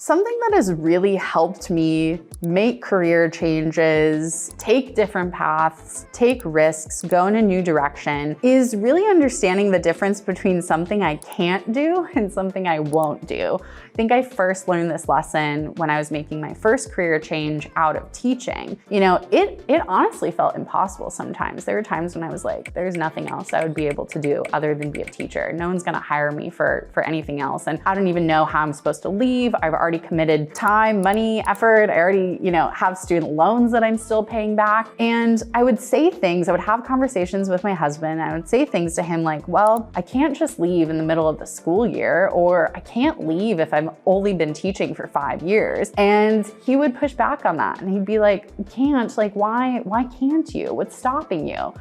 Something that has really helped me make career changes, take different paths, take risks, go in a new direction is really understanding the difference between something I can't do and something I won't do. I think I first learned this lesson when I was making my first career change out of teaching. It honestly felt impossible sometimes. There were times when I was like, there's nothing else I would be able to do other than be a teacher. No one's gonna hire me for anything else. And I don't even know how I'm supposed to leave. I've already committed time, money, effort. I already, have student loans that I'm still paying back. And I would say things, I would have conversations with my husband. I would say things to him like, well, I can't just leave in the middle of the school year, or I can't leave if I've only been teaching for 5 years. And he would push back on that. And he'd be like, you can't, why can't you? What's stopping you?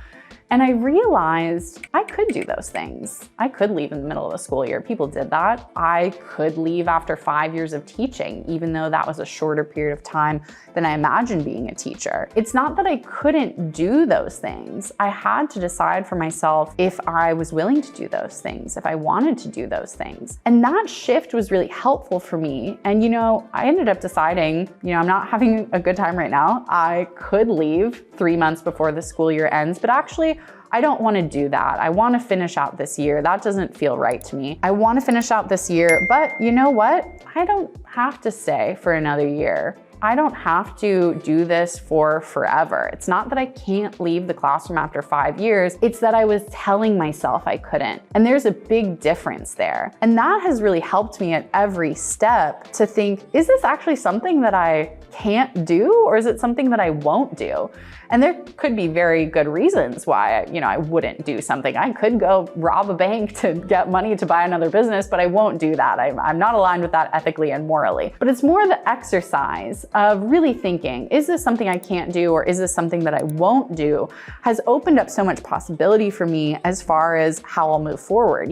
And I realized I could do those things. I could leave in the middle of the school year. People did that. I could leave after 5 years of teaching, even though that was a shorter period of time than I imagined being a teacher. It's not that I couldn't do those things. I had to decide for myself if I was willing to do those things, if I wanted to do those things. And that shift was really helpful for me. And I ended up deciding, I'm not having a good time right now. I could leave 3 months before the school year ends, but actually, I don't want to do that. I want to finish out this year. That doesn't feel right to me. I want to finish out this year, but you know what? I don't have to stay for another year. I don't have to do this for forever. It's not that I can't leave the classroom after 5 years. It's that I was telling myself I couldn't. And there's a big difference there. And that has really helped me at every step to think, is this actually something that I can't do, or is it something that I won't do? And there could be very good reasons why, I wouldn't do something. I could go rob a bank to get money to buy another business, but I won't do that. I'm not aligned with that ethically and morally. But it's more the exercise of really thinking, is this something I can't do, or is this something that I won't do, has opened up so much possibility for me as far as how I'll move forward.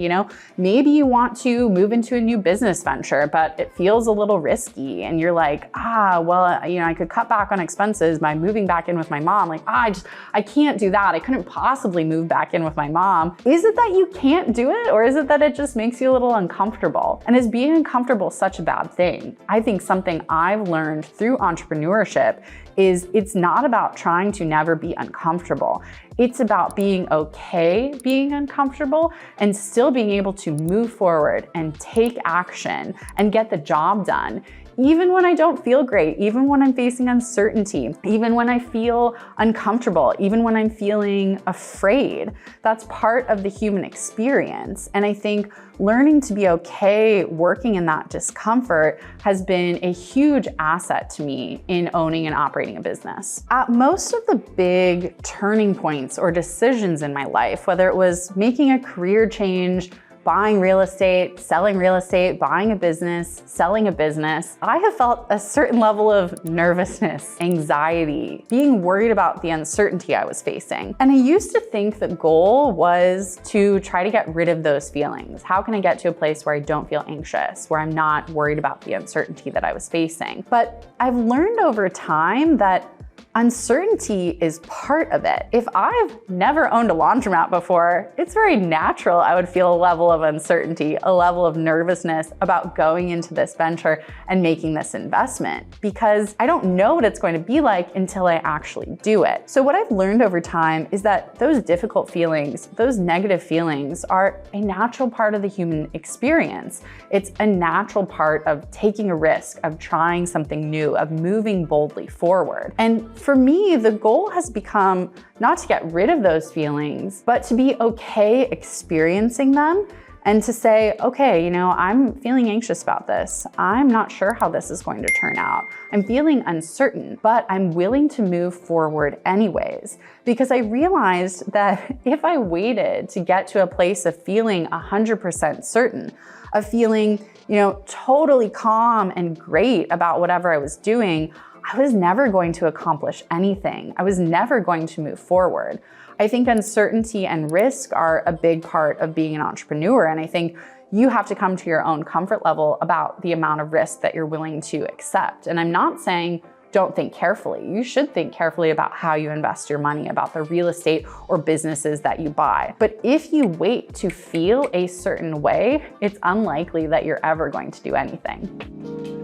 Maybe you want to move into a new business venture, but it feels a little risky. And you're like, I could cut back on expenses by moving back in with my mom. I can't do that. I couldn't possibly move back in with my mom. Is it that you can't do it, or is it that it just makes you a little uncomfortable? And is being uncomfortable such a bad thing? I think something I've learned through entrepreneurship is it's not about trying to never be uncomfortable. It's about being okay being uncomfortable and still being able to move forward and take action and get the job done. Even when I don't feel great, even when I'm facing uncertainty, even when I feel uncomfortable, even when I'm feeling afraid, that's part of the human experience. And I think learning to be okay working in that discomfort has been a huge asset to me in owning and operating a business. At most of the big turning points or decisions in my life, whether it was making a career change, buying real estate, selling real estate, buying a business, selling a business, I have felt a certain level of nervousness, anxiety, being worried about the uncertainty I was facing. And I used to think the goal was to try to get rid of those feelings. How can I get to a place where I don't feel anxious, where I'm not worried about the uncertainty that I was facing? But I've learned over time that uncertainty is part of it. If I've never owned a laundromat before, it's very natural I would feel a level of uncertainty, a level of nervousness about going into this venture and making this investment, because I don't know what it's going to be like until I actually do it. So what I've learned over time is that those difficult feelings, those negative feelings are a natural part of the human experience. It's a natural part of taking a risk, of trying something new, of moving boldly forward. And for me, the goal has become not to get rid of those feelings, but to be okay experiencing them and to say, okay, I'm feeling anxious about this. I'm not sure how this is going to turn out. I'm feeling uncertain, but I'm willing to move forward anyways, because I realized that if I waited to get to a place of feeling 100% certain, of feeling, totally calm and great about whatever I was doing, I was never going to accomplish anything. I was never going to move forward. I think uncertainty and risk are a big part of being an entrepreneur. And I think you have to come to your own comfort level about the amount of risk that you're willing to accept. And I'm not saying don't think carefully. You should think carefully about how you invest your money, about the real estate or businesses that you buy. But if you wait to feel a certain way, it's unlikely that you're ever going to do anything.